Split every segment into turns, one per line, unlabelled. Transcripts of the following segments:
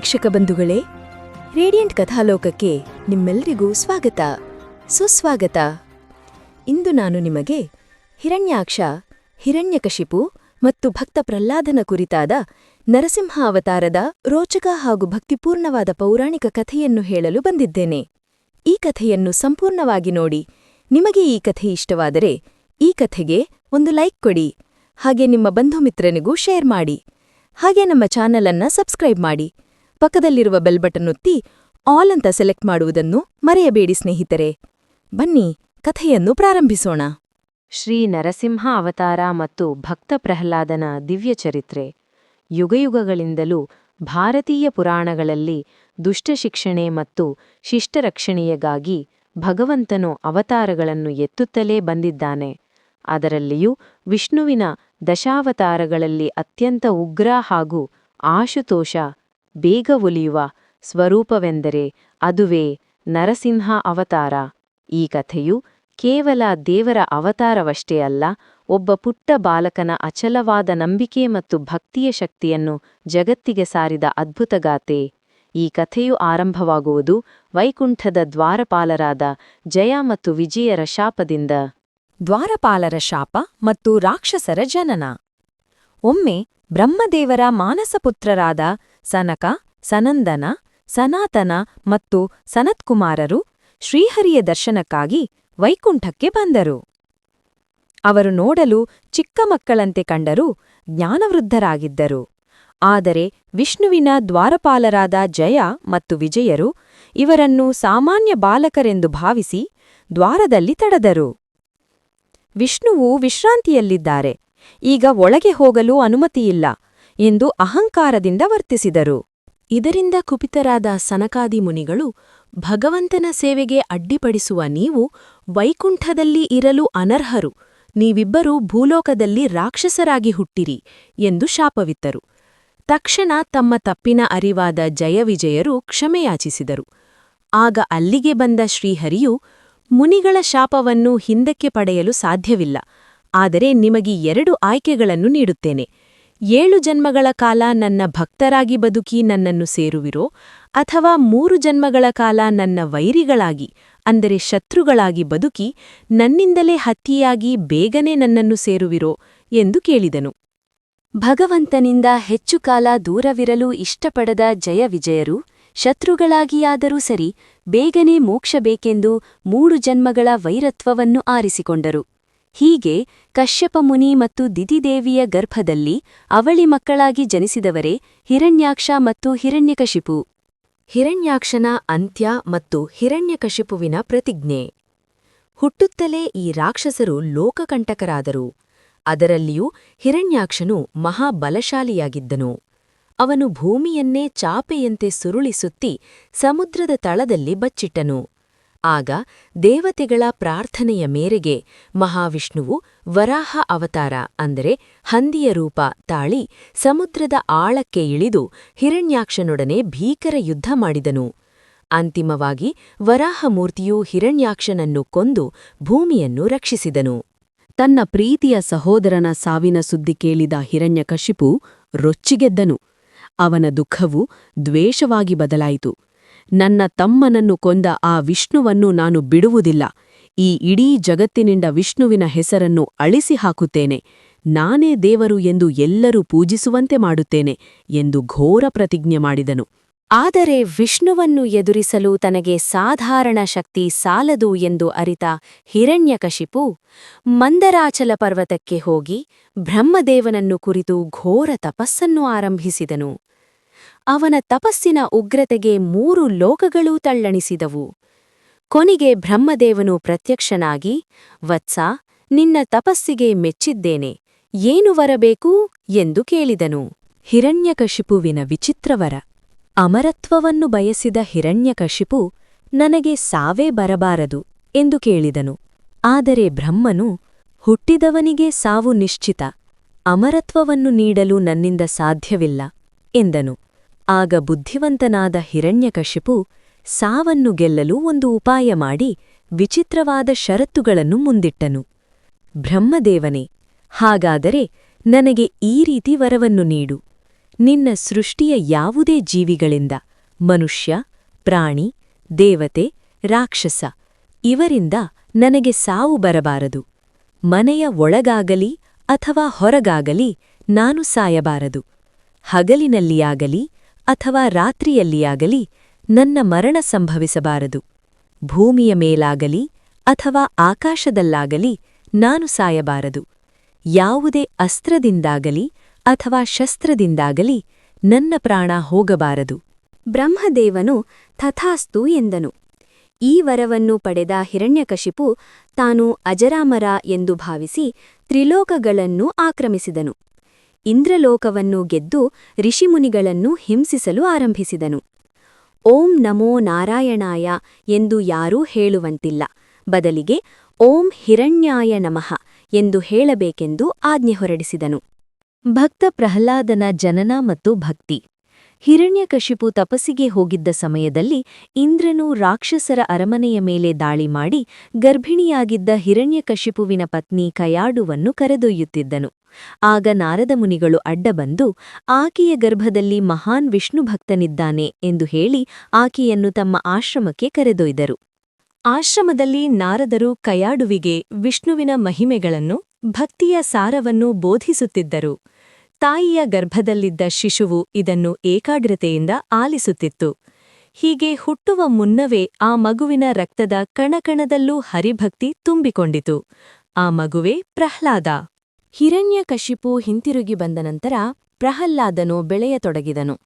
ವೀಕ್ಷಕ ಬಂಧುಗಳೇ, ರೇಡಿಯಂಟ್ ಕಥಾಲೋಕಕ್ಕೆ ನಿಮ್ಮೆಲ್ಲರಿಗೂ ಸ್ವಾಗತ, ಸುಸ್ವಾಗತ. ಇಂದು ನಾನು ನಿಮಗೆ ಹಿರಣ್ಯಾಕ್ಷ, ಹಿರಣ್ಯಕಶಿಪು ಮತ್ತು ಭಕ್ತ ಪ್ರಹ್ಲಾದನ ಕುರಿತಾದ ನರಸಿಂಹ ಅವತಾರದ ರೋಚಕ ಹಾಗೂ ಭಕ್ತಿಪೂರ್ಣವಾದ ಪೌರಾಣಿಕ ಕಥೆಯನ್ನು ಹೇಳಲು ಬಂದಿದ್ದೇನೆ. ಈ ಕಥೆಯನ್ನು ಸಂಪೂರ್ಣವಾಗಿ ನೋಡಿ. ನಿಮಗೆ ಈ ಕಥೆ ಇಷ್ಟವಾದರೆ ಈ ಕಥೆಗೆ ಒಂದು ಲೈಕ್ ಕೊಡಿ, ಹಾಗೆ ನಿಮ್ಮ ಬಂಧುಮಿತ್ರನಿಗೂ ಶೇರ್ ಮಾಡಿ. ಹಾಗೆ ನಮ್ಮ ಚಾನಲ್ ಅನ್ನು ಸಬ್ಸ್ಕ್ರೈಬ್ ಮಾಡಿ. ಪಕ್ಕದಲ್ಲಿರುವ ಬೆಲ್ ಬಟನ್ ಒತ್ತಿ ಆಲ್ ಅಂತ ಸೆಲೆಕ್ಟ್ ಮಾಡುವುದನ್ನು ಮರೆಯಬೇಡಿ ಸ್ನೇಹಿತರೆ. ಬನ್ನಿ ಕಥೆಯನ್ನು ಪ್ರಾರಂಭಿಸೋಣ.
ಶ್ರೀ ನರಸಿಂಹ ಅವತಾರ ಮತ್ತು ಭಕ್ತ ಪ್ರಹ್ಲಾದನ ದಿವ್ಯ ಚರಿತ್ರೆ. ಯುಗಯುಗಗಳಿಂದಲೂ ಭಾರತೀಯ ಪುರಾಣಗಳಲ್ಲಿ ದುಷ್ಟಶಿಕ್ಷಣೆ ಮತ್ತು ಶಿಷ್ಟರಕ್ಷಣೆಯಗಾಗಿ ಭಗವಂತನು ಅವತಾರಗಳನ್ನು ಎತ್ತುತ್ತಲೇ ಬಂದಿದ್ದಾನೆ. ಅದರಲ್ಲಿಯೂ ವಿಷ್ಣುವಿನ ದಶಾವತಾರಗಳಲ್ಲಿ ಅತ್ಯಂತ ಉಗ್ರ ಹಾಗೂ ಆಶುತೋಷ, ಬೇಗ ಒಲಿಯುವ ಸ್ವರೂಪವೆಂದರೆ ಅದುವೇ ನರಸಿಂಹ ಅವತಾರ. ಈ ಕಥೆಯು ಕೇವಲ ದೇವರ ಅವತಾರವಷ್ಟೇ ಅಲ್ಲ, ಒಬ್ಬ ಪುಟ್ಟ ಬಾಲಕನ ಅಚಲವಾದ ನಂಬಿಕೆ ಮತ್ತು ಭಕ್ತಿಯ ಶಕ್ತಿಯನ್ನು ಜಗತ್ತಿಗೆ ಸಾರಿದ ಅದ್ಭುತಗಾಥೆ. ಈ ಕಥೆಯು ಆರಂಭವಾಗುವುದು ವೈಕುಂಠದ ದ್ವಾರಪಾಲರಾದ ಜಯ ಮತ್ತು ವಿಜಯರ ಶಾಪದಿಂದ.
ದ್ವಾರಪಾಲರ ಶಾಪ ಮತ್ತು ರಾಕ್ಷಸರ ಜನನ. ಒಮ್ಮೆ ಬ್ರಹ್ಮದೇವರ ಮಾನಸಪುತ್ರರಾದ ಸನಕ, ಸನಂದನ, ಸನಾತನ ಮತ್ತು ಸನತ್ಕುಮಾರರು ಶ್ರೀಹರಿಯ ದರ್ಶನಕ್ಕಾಗಿ ವೈಕುಂಠಕ್ಕೆ ಬಂದರು. ಅವರು ನೋಡಲು ಚಿಕ್ಕ ಮಕ್ಕಳಂತೆ ಕಂಡರೂ ಜ್ಞಾನವೃದ್ಧರಾಗಿದ್ದರು. ಆದರೆ ವಿಷ್ಣುವಿನ ದ್ವಾರಪಾಲರಾದ ಜಯ ಮತ್ತು ವಿಜಯರು ಇವರನ್ನು ಸಾಮಾನ್ಯ ಬಾಲಕರೆಂದು ಭಾವಿಸಿ ದ್ವಾರದಲ್ಲಿ ತಡೆದರು. ವಿಷ್ಣುವು ವಿಶ್ರಾಂತಿಯಲ್ಲಿದ್ದಾರೆ, ಈಗ ಒಳಗೆ ಹೋಗಲು ಅನುಮತಿಯಿಲ್ಲ ಎಂದು ಅಹಂಕಾರದಿಂದ ವರ್ತಿಸಿದರು.
ಇದರಿಂದ ಕುಪಿತರಾದ ಸನಕಾದಿ ಮುನಿಗಳು, ಭಗವಂತನ ಸೇವೆಗೆ ಅಡ್ಡಿಪಡಿಸುವ ನೀವು ವೈಕುಂಠದಲ್ಲಿ ಇರಲು ಅನರ್ಹರು, ನೀವಿಬ್ಬರೂ ಭೂಲೋಕದಲ್ಲಿ ರಾಕ್ಷಸರಾಗಿ ಹುಟ್ಟಿರಿ ಎಂದು ಶಾಪವಿತ್ತರು. ತಕ್ಷಣ ತಮ್ಮ ತಪ್ಪಿನ ಅರಿವಾದ ಜಯವಿಜಯರು ಕ್ಷಮೆಯಾಚಿಸಿದರು. ಆಗ ಅಲ್ಲಿಗೆ ಬಂದ ಶ್ರೀಹರಿಯು, ಮುನಿಗಳ ಶಾಪವನ್ನು ಹಿಂದಕ್ಕೆ ಪಡೆಯಲು ಸಾಧ್ಯವಿಲ್ಲ, ಆದರೆ ನಿಮಗೆ 2 ಆಯ್ಕೆಗಳನ್ನು ನೀಡುತ್ತೇನೆ. 7 ಜನ್ಮಗಳ ಕಾಲ ನನ್ನ ಭಕ್ತರಾಗಿ ಬದುಕಿ ನನ್ನನ್ನು ಸೇರುವಿರೋ, ಅಥವಾ 3 ಜನ್ಮಗಳ ಕಾಲ ನನ್ನ ವೈರಿಗಳಾಗಿ ಅಂದರೆ ಶತ್ರುಗಳಾಗಿ ಬದುಕಿ ನನ್ನಿಂದಲೇ ಹತ್ಯೆಯಾಗಿ ಬೇಗನೆ ನನ್ನನ್ನು ಸೇರುವಿರೋ ಎಂದು ಕೇಳಿದನು. ಭಗವಂತನಿಂದ ಹೆಚ್ಚು ಕಾಲ ದೂರವಿರಲು ಇಷ್ಟಪಡದ ಜಯವಿಜಯರು, ಶತ್ರುಗಳಾಗಿಯಾದರೂ ಸರಿ ಬೇಗನೆ ಮೋಕ್ಷ ಬೇಕೆಂದು 3 ಜನ್ಮಗಳ ವೈರತ್ವವನ್ನು ಆರಿಸಿಕೊಂಡರು. ಹೀಗೆ ಕಶ್ಯಪ ಮುನಿ ಮತ್ತು ದಿತಿದೇವಿಯ ಗರ್ಭದಲ್ಲಿ ಅವಳಿ ಮಕ್ಕಳಾಗಿ ಜನಿಸಿದವರೇ ಹಿರಣ್ಯಾಕ್ಷ ಮತ್ತು ಹಿರಣ್ಯಕಶಿಪು. ಹಿರಣ್ಯಾಕ್ಷನ ಅಂತ್ಯ ಮತ್ತು ಹಿರಣ್ಯಕಶಿಪುವಿನ ಪ್ರತಿಜ್ಞೆ. ಹುಟ್ಟುತ್ತಲೇ ಈ ರಾಕ್ಷಸರು ಲೋಕಕಂಟಕರಾದರು. ಅದರಲ್ಲಿಯೂ ಹಿರಣ್ಯಾಕ್ಷನು ಮಹಾಬಲಶಾಲಿಯಾಗಿದ್ದನು. ಅವನು ಭೂಮಿಯನ್ನೇ ಚಾಪೆಯಂತೆ ಸುರುಳಿಸುತ್ತಿ ಸಮುದ್ರದ ತಳದಲ್ಲಿ ಬಚ್ಚಿಟ್ಟನು. ಆಗ ದೇವತೆಗಳ ಪ್ರಾರ್ಥನೆಯ ಮೇರೆಗೆ ಮಹಾವಿಷ್ಣುವು ವರಾಹ ಅವತಾರ ಅಂದರೆ ಹಂದಿಯ ರೂಪ ತಾಳಿ ಸಮುದ್ರದ ಆಳಕ್ಕೆ ಇಳಿದು ಹಿರಣ್ಯಾಕ್ಷನೊಡನೆ ಭೀಕರ ಯುದ್ಧ ಮಾಡಿದನು. ಅಂತಿಮವಾಗಿ ವರಾಹಮೂರ್ತಿಯು ಹಿರಣ್ಯಾಕ್ಷನನ್ನು ಕೊಂದು ಭೂಮಿಯನ್ನು ರಕ್ಷಿಸಿದನು. ತನ್ನ ಪ್ರೀತಿಯ ಸಹೋದರನ ಸಾವಿನ ಸುದ್ದಿ ಕೇಳಿದ ಹಿರಣ್ಯಕಶಿಪು ರೊಚ್ಚಿಗೆದ್ದನು. ಅವನ ದುಃಖವು ದ್ವೇಷವಾಗಿ ಬದಲಾಯಿತು. ನನ್ನ ತಮ್ಮನನ್ನು ಕೊಂದ ಆ ವಿಷ್ಣುವನ್ನು ನಾನು ಬಿಡುವುದಿಲ್ಲ, ಈ ಇಡೀ ಜಗತ್ತಿನಿಂದ ವಿಷ್ಣುವಿನ ಹೆಸರನ್ನು ಅಳಿಸಿ ಹಾಕುತ್ತೇನೆ, ನಾನೇ ದೇವರು ಎಂದು ಎಲ್ಲರೂ ಪೂಜಿಸುವಂತೆ ಮಾಡುತ್ತೇನೆ ಎಂದು ಘೋರ ಪ್ರತಿಜ್ಞೆ ಮಾಡಿದನು. ಆದರೆ ವಿಷ್ಣುವನ್ನು ಎದುರಿಸಲು ತನಗೆ ಸಾಧಾರಣ ಶಕ್ತಿ ಸಾಲದು ಎಂದು ಅರಿತ ಹಿರಣ್ಯಕಶಿಪು ಮಂದರಾಚಲ ಪರ್ವತಕ್ಕೆ ಹೋಗಿ ಬ್ರಹ್ಮದೇವನನ್ನು ಕುರಿತು ಘೋರ ತಪಸ್ಸನ್ನು ಆರಂಭಿಸಿದನು. ಅವನ ತಪಸ್ಸಿನ ಉಗ್ರತೆಗೆ 3 ಲೋಕಗಳೂ ತಲ್ಲಣಿಸಿದವು. ಕೊನೆಗೆ ಬ್ರಹ್ಮದೇವನು ಪ್ರತ್ಯಕ್ಷನಾಗಿ, ವತ್ಸ, ನಿನ್ನ ತಪಸ್ಸಿಗೆ ಮೆಚ್ಚಿದ್ದೇನೆ, ಏನು ವರಬೇಕು ಎಂದು ಕೇಳಿದನು. ಹಿರಣ್ಯಕಶಿಪುವಿನ ವಿಚಿತ್ರವರ. ಅಮರತ್ವವನ್ನು ಬಯಸಿದ ಹಿರಣ್ಯಕಶಿಪು, ನನಗೆ ಸಾವೇ ಬರಬಾರದು ಎಂದು ಕೇಳಿದನು. ಆದರೆ ಬ್ರಹ್ಮನು, ಹುಟ್ಟಿದವನಿಗೆ ಸಾವು ನಿಶ್ಚಿತ, ಅಮರತ್ವವನ್ನು ನೀಡಲು ನನ್ನಿಂದ ಸಾಧ್ಯವಿಲ್ಲ ಎಂದನು. ಆಗ ಬುದ್ಧಿವಂತನಾದ ಹಿರಣ್ಯಕಶಿಪು ಸಾವನ್ನು ಗೆಲ್ಲಲು ಒಂದು ಉಪಾಯ ಮಾಡಿ ವಿಚಿತ್ರವಾದ ಷರತ್ತುಗಳನ್ನು ಮುಂದಿಟ್ಟನು. ಬ್ರಹ್ಮದೇವನೇ, ಹಾಗಾದರೆ ನನಗೆ ಈ ರೀತಿ ವರವನ್ನು ನೀಡು.
ನಿನ್ನ ಸೃಷ್ಟಿಯ ಯಾವುದೇ ಜೀವಿಗಳಿಂದ ಮನುಷ್ಯ, ಪ್ರಾಣಿ, ದೇವತೆ, ರಾಕ್ಷಸ ಇವರಿಂದ ನನಗೆ ಸಾವು ಬರಬಾರದು. ಮನೆಯ ಒಳಗಾಗಲಿ ಅಥವಾ ಹೊರಗಾಗಲಿ ನಾನು ಸಾಯಬಾರದು. ಹಗಲಿನಲ್ಲಿಯಾಗಲಿ ಅಥವಾ ರಾತ್ರಿಯಲ್ಲಿಯಾಗಲಿ ನನ್ನ ಮರಣ ಸಂಭವಿಸಬಾರದು. ಭೂಮಿಯ ಮೇಲಾಗಲಿ ಅಥವಾ ಆಕಾಶದಲ್ಲಾಗಲಿ ನಾನು ಸಾಯಬಾರದು. ಯಾವುದೇ ಅಸ್ತ್ರದಿಂದಾಗಲಿ ಅಥವಾ ಶಸ್ತ್ರದಿಂದಾಗಲಿ ನನ್ನ ಪ್ರಾಣ ಹೋಗಬಾರದು.
ಬ್ರಹ್ಮದೇವನು ತಥಾಸ್ತು ಎಂದನು. ಈ ವರವನ್ನು ಪಡೆದ ಹಿರಣ್ಯಕಶಿಪು ತಾನು ಅಜರಾಮರ ಎಂದು ಭಾವಿಸಿ ತ್ರಿಲೋಕಗಳನ್ನು ಆಕ್ರಮಿಸಿದನು. ಇಂದ್ರಲೋಕವನ್ನು ಗೆದ್ದು ಋಷಿಮುನಿಗಳನ್ನು ಹಿಂಸಿಸಲು ಆರಂಭಿಸಿದನು. ಓಂ ನಮೋ ನಾರಾಯಣಾಯ ಎಂದು ಯಾರೂ ಹೇಳುವಂತಿಲ್ಲ, ಬದಲಿಗೆ ಓಂ ಹಿರಣ್ಯಾಯ ನಮಃ ಎಂದು ಹೇಳಬೇಕೆಂದು ಆಜ್ಞೆ ಹೊರಡಿಸಿದನು.
ಭಕ್ತ ಪ್ರಹ್ಲಾದನ ಜನನ ಮತ್ತು ಭಕ್ತಿ. ಹಿರಣ್ಯಕಶಿಪು ತಪಸ್ಸಿಗೆ ಹೋಗಿದ್ದ ಸಮಯದಲ್ಲಿ ಇಂದ್ರನು ರಾಕ್ಷಸರ ಅರಮನೆಯ ಮೇಲೆ ದಾಳಿ ಮಾಡಿ ಗರ್ಭಿಣಿಯಾಗಿದ್ದ ಹಿರಣ್ಯಕಶಿಪುವಿನ ಪತ್ನಿ ಕಯಾಡುವನ್ನು ಕರೆದೊಯ್ಯುತ್ತಿದ್ದನು. ಆಗ ನಾರದ ಮುನಿಗಳು ಅಡ್ಡಬಂದು ಆಕೆಯ ಗರ್ಭದಲ್ಲಿ ಮಹಾನ್ ವಿಷ್ಣು ಭಕ್ತನಿದ್ದಾನೆ ಎಂದು ಹೇಳಿ ಆಕೆಯನ್ನು ತಮ್ಮ ಆಶ್ರಮಕ್ಕೆ ಕರೆದೊಯ್ದರು. ಆಶ್ರಮದಲ್ಲಿ ನಾರದರು ಕಯಾಡುವಿಗೆ ವಿಷ್ಣುವಿನ ಮಹಿಮೆಗಳನ್ನು, ಭಕ್ತಿಯ ಸಾರವನ್ನು ಬೋಧಿಸುತ್ತಿದ್ದರು. ತಾಯಿಯ ಗರ್ಭದಲ್ಲಿದ್ದ ಶಿಶುವು ಇದನ್ನು ಏಕಾಗ್ರತೆಯಿಂದ ಆಲಿಸುತ್ತಿತ್ತು. ಹೀಗೆ ಹುಟ್ಟುವ ಮುನ್ನವೇ ಆ ಮಗುವಿನ ರಕ್ತದ ಕಣಕಣದಲ್ಲೂ ಹರಿಭಕ್ತಿ ತುಂಬಿಕೊಂಡಿತು. ಆ ಮಗುವೇ ಪ್ರಹ್ಲಾದ. ಹಿರಣ್ಯಕಶಿಪು ಹಿಂತಿರುಗಿ ಬಂದ ನಂತರ ಪ್ರಹ್ಲಾದನು ಬೆಳೆಯತೊಡಗಿದನು.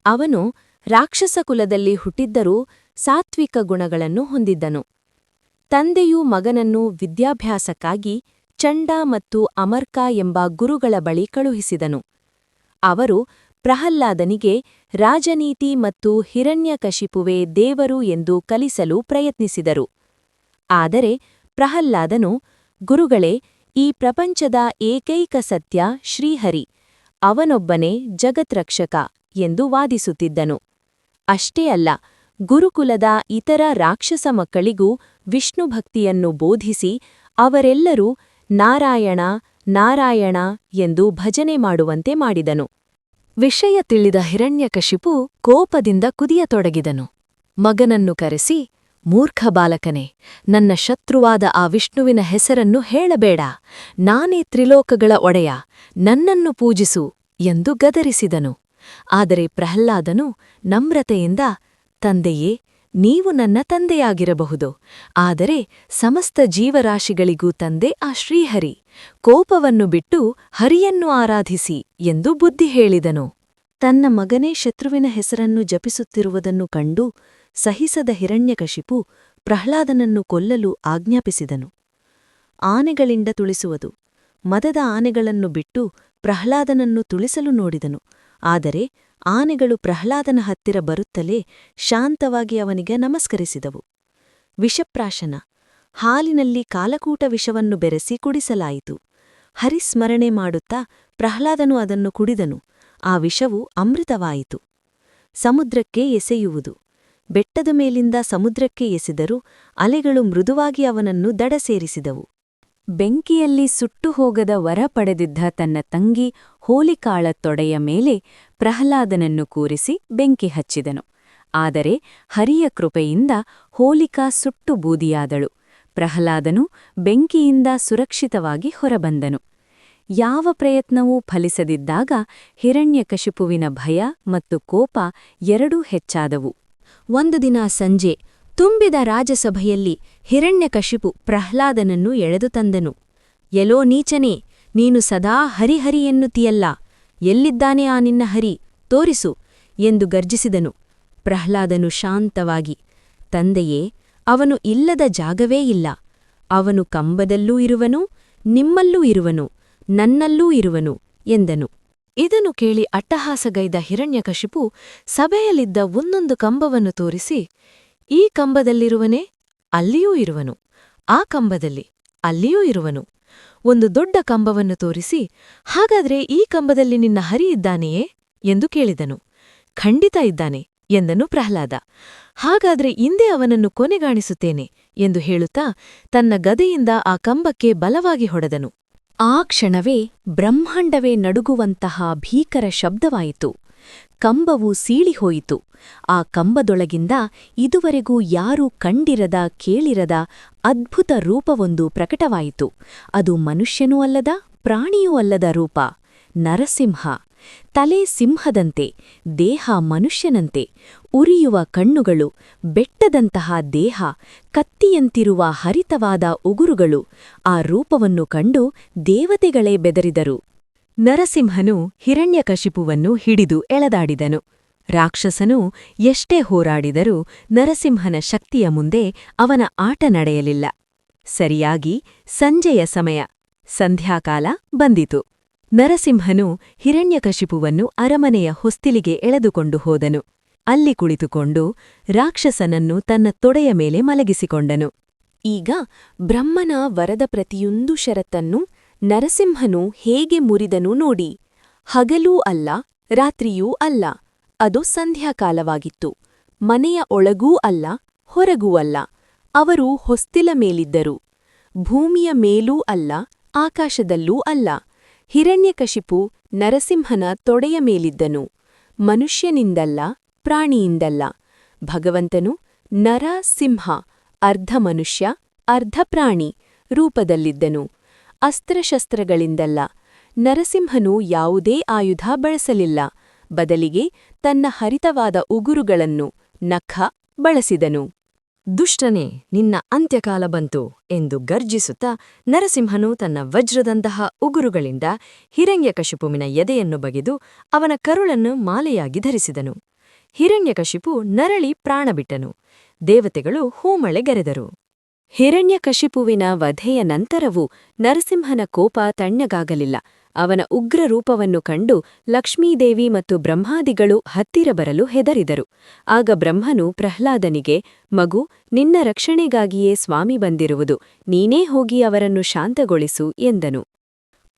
ಅವನು ರಾಕ್ಷಸ ಕುಲದಲ್ಲಿ ಹುಟ್ಟಿದ್ದರೂ ಸಾತ್ವಿಕ ಗುಣಗಳನ್ನು ಹೊಂದಿದ್ದನು. ತಂದೆಯು ಮಗನನ್ನು ವಿದ್ಯಾಭ್ಯಾಸಕ್ಕಾಗಿ ಚಂಡ ಮತ್ತು ಅಮರ್ಕ ಎಂಬ ಗುರುಗಳ ಬಳಿ ಕಳುಹಿಸಿದನು. ಅವರು ಪ್ರಹ್ಲಾದನಿಗೆ ರಾಜನೀತಿ ಮತ್ತು ಹಿರಣ್ಯಕಶಿಪುವೇ ದೇವರು ಎಂದು ಕಲಿಸಲು ಪ್ರಯತ್ನಿಸಿದರು. ಆದರೆ ಪ್ರಹ್ಲಾದನು, ಗುರುಗಳೇ, ಈ ಪ್ರಪಂಚದ ಏಕೈಕ ಸತ್ಯ ಶ್ರೀಹರಿ, ಅವನೊಬ್ಬನೇ ಜಗತ್ರಕ್ಷಕ ಎಂದು ವಾದಿಸುತ್ತಿದ್ದನು. ಅಷ್ಟೇ ಅಲ್ಲ, ಗುರುಕುಲದ ಇತರ ರಾಕ್ಷಸ ಮಕ್ಕಳಿಗೂ ವಿಷ್ಣುಭಕ್ತಿಯನ್ನು ಬೋಧಿಸಿ ಅವರೆಲ್ಲರೂ ನಾರಾಯಣ ನಾರಾಯಣ ಎಂದು ಭಜನೆ ಮಾಡುವಂತೆ ಮಾಡಿದನು. ವಿಷಯ ತಿಳಿದ ಹಿರಣ್ಯಕಶಿಪು ಕೋಪದಿಂದ ಕುದಿಯತೊಡಗಿದನು. ಮಗನನ್ನು ಕರೆಸಿ, ಮೂರ್ಖ ಬಾಲಕನೇ, ನನ್ನ ಶತ್ರುವಾದ ಆ ವಿಷ್ಣುವಿನ ಹೆಸರನ್ನು ಹೇಳಬೇಡ. ನಾನೇ ತ್ರಿಲೋಕಗಳ ಒಡೆಯ, ನನ್ನನ್ನು ಪೂಜಿಸು ಎಂದು ಗದರಿಸಿದನು. ಆದರೆ ಪ್ರಹ್ಲಾದನು ನಮ್ರತೆಯಿಂದ, ತಂದೆಯೇ, ನೀವು ನನ್ನ ತಂದೆಯಾಗಿರಬಹುದು, ಆದರೆ ಸಮಸ್ತ ಜೀವರಾಶಿಗಳಿಗೂ ತಂದೆ ಆ ಶ್ರೀಹರಿ. ಕೋಪವನ್ನು ಬಿಟ್ಟು ಹರಿಯನ್ನು ಆರಾಧಿಸಿ ಎಂದು ಬುದ್ಧಿ ಹೇಳಿದನು. ತನ್ನ ಮಗನೇ ಶತ್ರುವಿನ ಹೆಸರನ್ನು ಜಪಿಸುತ್ತಿರುವುದನ್ನು ಕಂಡು ಸಹಿಸದ ಹಿರಣ್ಯಕಶಿಪು ಪ್ರಹ್ಲಾದನನ್ನು ಕೊಲ್ಲಲು ಆಜ್ಞಾಪಿಸಿದನು. ಆನೆಗಳಿಂದ ತುಳಿಸುವುದು. ಮದದ ಆನೆಗಳನ್ನು ಬಿಟ್ಟು ಪ್ರಹ್ಲಾದನನ್ನು ತುಳಿಸಲು ನೋಡಿದನು. ಆದರೆ ಆನೆಗಳು ಪ್ರಹ್ಲಾದನ ಹತ್ತಿರ ಬರುತ್ತಲೇ ಶಾಂತವಾಗಿ ಅವನಿಗೆ ನಮಸ್ಕರಿಸಿದವು. ವಿಷಪ್ರಾಶನ. ಹಾಲಿನಲ್ಲಿ ಕಾಲಕೂಟ ವಿಷವನ್ನು ಬೆರೆಸಿ ಕುಡಿಸಲಾಯಿತು. ಹರಿಸ್ಮರಣೆ ಮಾಡುತ್ತಾ ಪ್ರಹ್ಲಾದನು ಅದನ್ನು ಕುಡಿದನು. ಆ ವಿಷವು ಅಮೃತವಾಯಿತು. ಸಮುದ್ರಕ್ಕೆ ಎಸೆಯುವುದು. ಬೆಟ್ಟದ ಮೇಲಿಂದ ಸಮುದ್ರಕ್ಕೆ ಎಸೆದರೂ ಅಲೆಗಳು ಮೃದುವಾಗಿ ಅವನನ್ನು ದಡ ಸೇರಿಸಿದವು. ಬೆಂಕಿಯಲ್ಲಿ ಸುಟ್ಟು ಹೋಗದ ವರ ಪಡೆದಿದ್ದ ತನ್ನ ತಂಗಿ ಹೋಲಿಕಾಳ ತೊಡೆಯ ಮೇಲೆ ಪ್ರಹ್ಲಾದನನ್ನು ಕೂರಿಸಿ ಬೆಂಕಿ ಹಚ್ಚಿದನು. ಆದರೆ ಹರಿಯ ಕೃಪೆಯಿಂದ ಹೋಲಿಕಾ ಸುಟ್ಟು ಬೂದಿಯಾದಳು. ಪ್ರಹ್ಲಾದನು ಬೆಂಕಿಯಿಂದ ಸುರಕ್ಷಿತವಾಗಿ ಹೊರಬಂದನು. ಯಾವ ಪ್ರಯತ್ನವೂ ಫಲಿಸದಿದ್ದಾಗ ಹಿರಣ್ಯಕಶಿಪುವಿನ ಭಯ ಮತ್ತು ಕೋಪ ಎರಡೂ ಹೆಚ್ಚಾದವು. ಒಂದು ದಿನ ಸಂಜೆ ತುಂಬಿದ ರಾಜಸಭೆಯಲ್ಲಿ ಹಿರಣ್ಯಕಶಿಪು ಪ್ರಹ್ಲಾದನನ್ನು ಎಳೆದು ತಂದನು. ಎಲೋ ನೀಚನೇ, ನೀನು ಸದಾ ಹರಿಹರಿ ಎನ್ನುತ್ತೀಯಲ್ಲ, ಎಲ್ಲಿದ್ದಾನೆ ಆ ನಿನ್ನ ಹರಿ, ತೋರಿಸು ಎಂದು ಗರ್ಜಿಸಿದನು. ಪ್ರಹ್ಲಾದನು ಶಾಂತವಾಗಿ, ತಂದೆಯೇ, ಅವನು ಇಲ್ಲದ ಜಾಗವೇ ಇಲ್ಲ. ಅವನು ಕಂಬದಲ್ಲೂ ಇರುವನು, ನಿಮ್ಮಲ್ಲೂ ಇರುವನು, ನನ್ನಲ್ಲೂ ಇರುವನು ಎಂದನು. ಇದನ್ನು ಕೇಳಿ ಅಟ್ಟಹಾಸಗೈದ ಹಿರಣ್ಯಕಶಿಪು ಸಭೆಯಲ್ಲಿದ್ದ ಒಂದೊಂದು ಕಂಬವನ್ನು ತೋರಿಸಿ, ಈ ಕಂಬದಲ್ಲಿರುವನೇ, ಅಲ್ಲಿಯೂ ಇರುವನು, ಆ ಕಂಬದಲ್ಲಿ, ಅಲ್ಲಿಯೂ ಇರುವನು. ಒಂದು ದೊಡ್ಡ ಕಂಬವನ್ನು ತೋರಿಸಿ, ಹಾಗಾದ್ರೆ ಈ ಕಂಬದಲ್ಲಿ ನಿನ್ನ ಹರಿ ಇದ್ದಾನೆಯೇ ಎಂದು ಕೇಳಿದನು. ಖಂಡಿತ ಇದ್ದಾನೆ ಎಂದನು ಪ್ರಹ್ಲಾದ. ಹಾಗಾದ್ರೆ ಇಂದೇ ಅವನನ್ನು ಕೊನೆಗಾಣಿಸುತ್ತೇನೆ ಎಂದು ಹೇಳುತ್ತಾ ತನ್ನ ಗದೆಯಿಂದ ಆ ಕಂಬಕ್ಕೆ ಬಲವಾಗಿ ಹೊಡೆದನು. ಆ ಕ್ಷಣವೇ ಬ್ರಹ್ಮಾಂಡವೇ ನಡುಗುವಂತಹ ಭೀಕರ ಶಬ್ದವಾಯಿತು. ಕಂಬವು ಸೀಳಿಹೋಯಿತು. ಆ ಕಂಬದೊಳಗಿಂದ ಇದುವರೆಗೂ ಯಾರೂ ಕಂಡಿರದ ಕೇಳಿರದ ಅದ್ಭುತ ರೂಪವೊಂದು ಪ್ರಕಟವಾಯಿತು. ಅದು ಮನುಷ್ಯನೂ ಅಲ್ಲದ ಪ್ರಾಣಿಯೂ ಅಲ್ಲದ ರೂಪ. ನರಸಿಂಹ. ತಲೆ ಸಿಂಹದಂತೆ, ದೇಹ ಮನುಷ್ಯನಂತೆ, ಉರಿಯುವ ಕಣ್ಣುಗಳು, ಬೆಟ್ಟದಂತಹ ದೇಹ, ಕತ್ತಿಯಂತಿರುವ ಹರಿತವಾದ ಉಗುರುಗಳು. ಆ ರೂಪವನ್ನು ಕಂಡು ದೇವತೆಗಳೇ ಬೆದರಿದರು. ನರಸಿಂಹನು ಹಿರಣ್ಯಕಶಿಪುವನ್ನು ಹಿಡಿದು ಎಳೆದಾಡಿದನು. ರಾಕ್ಷಸನು ಎಷ್ಟೇ ಹೋರಾಡಿದರೂ ನರಸಿಂಹನ ಶಕ್ತಿಯ ಮುಂದೆ ಅವನ ಆಟ ನಡೆಯಲಿಲ್ಲ. ಸರಿಯಾಗಿ ಸಂಜೆಯ ಸಮಯ, ಸಂಧ್ಯಾಕಾಲ ಬಂದಿತು. ನರಸಿಂಹನು ಹಿರಣ್ಯಕಶಿಪುವನ್ನು ಅರಮನೆಯ ಹೊಸ್ತಿಲಿಗೆ ಎಳೆದುಕೊಂಡು ಹೋದನು. ಅಲ್ಲಿ ಕುಳಿತುಕೊಂಡು ರಾಕ್ಷಸನನ್ನು ತನ್ನ ತೊಡೆಯ ಮೇಲೆ ಮಲಗಿಸಿಕೊಂಡನು. ಈಗ ಬ್ರಹ್ಮನ ವರದ ಪ್ರತಿಯೊಂದು ಷರತ್ತನ್ನು ನರಸಿಂಹನು ಹೇಗೆ ಮುರಿದನು ನೋಡಿ. ಹಗಲೂ ಅಲ್ಲ, ರಾತ್ರಿಯೂ ಅಲ್ಲ, ಅದು ಸಂಧ್ಯಾಕಾಲವಾಗಿತ್ತು. ಮನೆಯ ಒಳಗೂ ಅಲ್ಲ, ಹೊರಗೂ ಅಲ್ಲ, ಅವರು ಹೊಸ್ತಿಲ ಮೇಲಿದ್ದರು. ಭೂಮಿಯ ಮೇಲೂ ಅಲ್ಲ, ಆಕಾಶದಲ್ಲೂ ಅಲ್ಲ. ಹಿರಣ್ಯಕಶಿಪು ನರಸಿಂಹನ ತೊಡೆಯ ಮೇಲಿದ್ದನು. ಮನುಷ್ಯನಿಂದಲ್ಲ, ಪ್ರಾಣಿಯಿಂದಲ್ಲ. ಭಗವಂತನು ನರ ಸಿಂಹ, ಅರ್ಧ ಮನುಷ್ಯ ಅರ್ಧ ಪ್ರಾಣಿ ರೂಪದಲ್ಲಿದ್ದನು. ಅಸ್ತ್ರಶಸ್ತ್ರಗಳಿಂದಲ್ಲ. ನರಸಿಂಹನು ಯಾವುದೇ ಆಯುಧ ಬಳಸಲಿಲ್ಲ. ಬದಲಿಗೆ ತನ್ನ ಹರಿತವಾದ ಉಗುರುಗಳನ್ನು, ನಖ ಬಳಸಿದನು. ದುಷ್ಟನೇ, ನಿನ್ನ ಅಂತ್ಯಕಾಲ ಬಂತು ಎಂದು ಗರ್ಜಿಸುತ್ತಾ ನರಸಿಂಹನು ತನ್ನ ವಜ್ರದಂತಹ ಉಗುರುಗಳಿಂದ ಹಿರಣ್ಯಕಶಿಪುವಿನ ಎದೆಯನ್ನು ಬಗೆದು ಅವನ ಕರುಳನ್ನು ಮಾಲೆಯಾಗಿ ಧರಿಸಿದನು. ಹಿರಣ್ಯಕಶಿಪು ನರಳಿ ಪ್ರಾಣಬಿಟ್ಟನು. ದೇವತೆಗಳು ಹೂಮಳೆಗೆರೆದರು. ಹಿರಣ್ಯಕಶಿಪುವಿನ ವಧೆಯ ನಂತರವೂ ನರಸಿಂಹನ ಕೋಪ ತಣ್ಣಗಾಗಲಿಲ್ಲ. ಅವನ ಉಗ್ರ ರೂಪವನ್ನು ಕಂಡು ಲಕ್ಷ್ಮೀದೇವಿ ಮತ್ತು ಬ್ರಹ್ಮಾದಿಗಳು ಹತ್ತಿರ ಬರಲು ಹೆದರಿದರು. ಆಗ ಬ್ರಹ್ಮನು ಪ್ರಹ್ಲಾದನಿಗೆ, ಮಗು, ನಿನ್ನ ರಕ್ಷಣೆಗಾಗಿಯೇ ಸ್ವಾಮಿ ಬಂದಿರುವುದು, ನೀನೇ ಹೋಗಿ ಅವರನ್ನು ಶಾಂತಗೊಳಿಸು ಎಂದನು.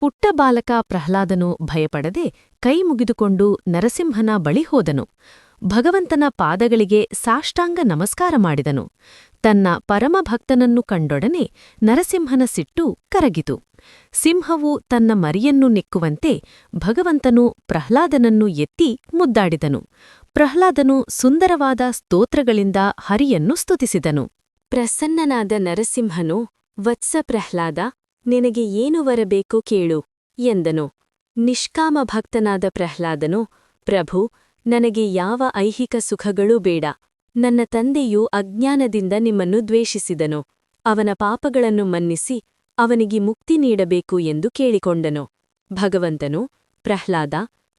ಪುಟ್ಟ ಬಾಲಕ ಪ್ರಹ್ಲಾದನು ಭಯಪಡದೆ ಕೈ ಮುಗಿದುಕೊಂಡು ನರಸಿಂಹನ ಬಳಿ ಹೋದನು. ಭಗವಂತನ ಪಾದಗಳಿಗೆ ಸಾಷ್ಟಾಂಗ ನಮಸ್ಕಾರ ಮಾಡಿದನು. ತನ್ನ ಪರಮಭಕ್ತನನ್ನು ಕಂಡೊಡನೆ ನರಸಿಂಹನ ಸಿಟ್ಟು ಕರಗಿತು. ಸಿಂಹವು ತನ್ನ ಮರಿಯನ್ನು ನೆಕ್ಕುವಂತೆ ಭಗವಂತನು ಪ್ರಹ್ಲಾದನನ್ನು ಎತ್ತಿ ಮುದ್ದಾಡಿದನು. ಪ್ರಹ್ಲಾದನು ಸುಂದರವಾದ ಸ್ತೋತ್ರಗಳಿಂದ ಹರಿಯನ್ನು ಸ್ತುತಿಸಿದನು. ಪ್ರಸನ್ನನಾದ ನರಸಿಂಹನು, ವತ್ಸ ಪ್ರಹ್ಲಾದ, ನಿನಗೆ ಏನು ವರಬೇಕೋ ಕೇಳು ಎಂದನು. ನಿಷ್ಕಾಮ ಭಕ್ತನಾದ ಪ್ರಹ್ಲಾದನು, ಪ್ರಭು, ನನಗೆ ಯಾವ ಐಹಿಕ ಸುಖಗಳೂ ಬೇಡ. ನನ್ನ ತಂದೆಯು ಅಜ್ಞಾನದಿಂದ ನಿಮ್ಮನ್ನು ದ್ವೇಷಿಸಿದನು. ಅವನ ಪಾಪಗಳನ್ನು ಮನ್ನಿಸಿ ಅವನಿಗೆ ಮುಕ್ತಿ ನೀಡಬೇಕು ಎಂದು ಕೇಳಿಕೊಂಡನು. ಭಗವಂತನು, ಪ್ರಹ್ಲಾದ,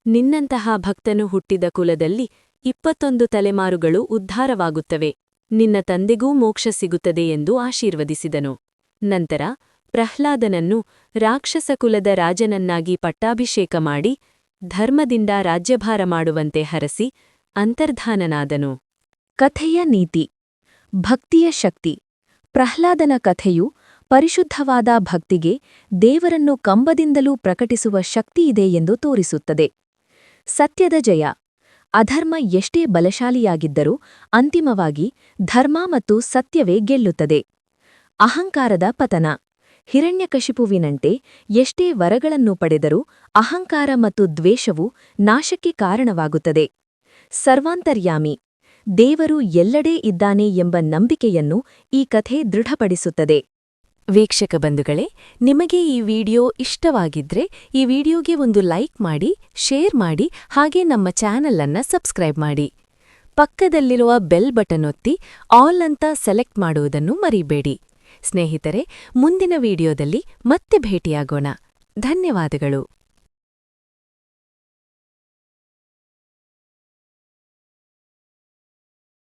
ನಿನ್ನಂತಹ ಭಕ್ತನು ಹುಟ್ಟಿದ ಕುಲದಲ್ಲಿ 21 ತಲೆಮಾರುಗಳು ಉದ್ಧಾರವಾಗುತ್ತವೆ. ನಿನ್ನ ತಂದೆಗೂ ಮೋಕ್ಷ ಸಿಗುತ್ತದೆ ಎಂದು ಆಶೀರ್ವದಿಸಿದನು. ನಂತರ ಪ್ರಹ್ಲಾದನನ್ನು ರಾಕ್ಷಸ ಕುಲದ ರಾಜನನ್ನಾಗಿ ಪಟ್ಟಾಭಿಷೇಕ ಮಾಡಿ ಧರ್ಮದಿಂದ ರಾಜ್ಯಭಾರ ಮಾಡುವಂತೆ ಹರಸಿ ಅಂತರ್ಧಾನನಾದನು. ಕಥೆಯ ನೀತಿ. ಭಕ್ತಿಯ ಶಕ್ತಿ. ಪ್ರಹ್ಲಾದನ ಕಥೆಯು ಪರಿಶುದ್ಧವಾದ ಭಕ್ತಿಗೆ ದೇವರನ್ನು ಕಂಬದಿಂದಲೂ ಪ್ರಕಟಿಸುವ ಶಕ್ತಿಯಿದೆ ಎಂದು ತೋರಿಸುತ್ತದೆ. ಸತ್ಯದ ಜಯ. ಅಧರ್ಮ ಎಷ್ಟೇ ಬಲಶಾಲಿಯಾಗಿದ್ದರೂ ಅಂತಿಮವಾಗಿ ಧರ್ಮ ಮತ್ತು ಸತ್ಯವೇ ಗೆಲ್ಲುತ್ತದೆ. ಅಹಂಕಾರದ ಪತನ. ಹಿರಣ್ಯಕಶಿಪುವಿನಂತೆ ಎಷ್ಟೇ ವರಗಳನ್ನು ಪಡೆದರೂ ಅಹಂಕಾರ ಮತ್ತು ದ್ವೇಷವು ನಾಶಕ್ಕೆ ಕಾರಣವಾಗುತ್ತದೆ. ಸರ್ವಾಂತರ್ಯಾಮಿ. ದೇವರು ಎಲ್ಲೆಡೆ ಇದ್ದಾನೆ ಎಂಬ ನಂಬಿಕೆಯನ್ನು ಈ ಕಥೆ ದೃಢಪಡಿಸುತ್ತದೆ. ವೀಕ್ಷಕ ಬಂಧುಗಳೇ, ನಿಮಗೆ ಈ ವಿಡಿಯೋ ಇಷ್ಟವಾಗಿದ್ರೆ ಈ ವಿಡಿಯೋಗೆ ಒಂದು ಲೈಕ್ ಮಾಡಿ, ಶೇರ್ ಮಾಡಿ, ಹಾಗೆ ನಮ್ಮ ಚಾನೆಲ್ ಅನ್ನು ಸಬ್ಸ್ಕ್ರೈಬ್ ಮಾಡಿ. ಪಕ್ಕದಲ್ಲಿರುವ ಬೆಲ್ ಬಟನ್ ಒತ್ತಿ ಆಲ್ ಅಂತ ಸೆಲೆಕ್ಟ್ ಮಾಡುವುದನ್ನು ಮರಿಬೇಡಿ. ಸ್ನೇಹಿತರೆ, ಮುಂದಿನ ವಿಡಿಯೋದಲ್ಲಿ ಮತ್ತೆ ಭೇಟಿಯಾಗೋಣ. ಧನ್ಯವಾದಗಳು.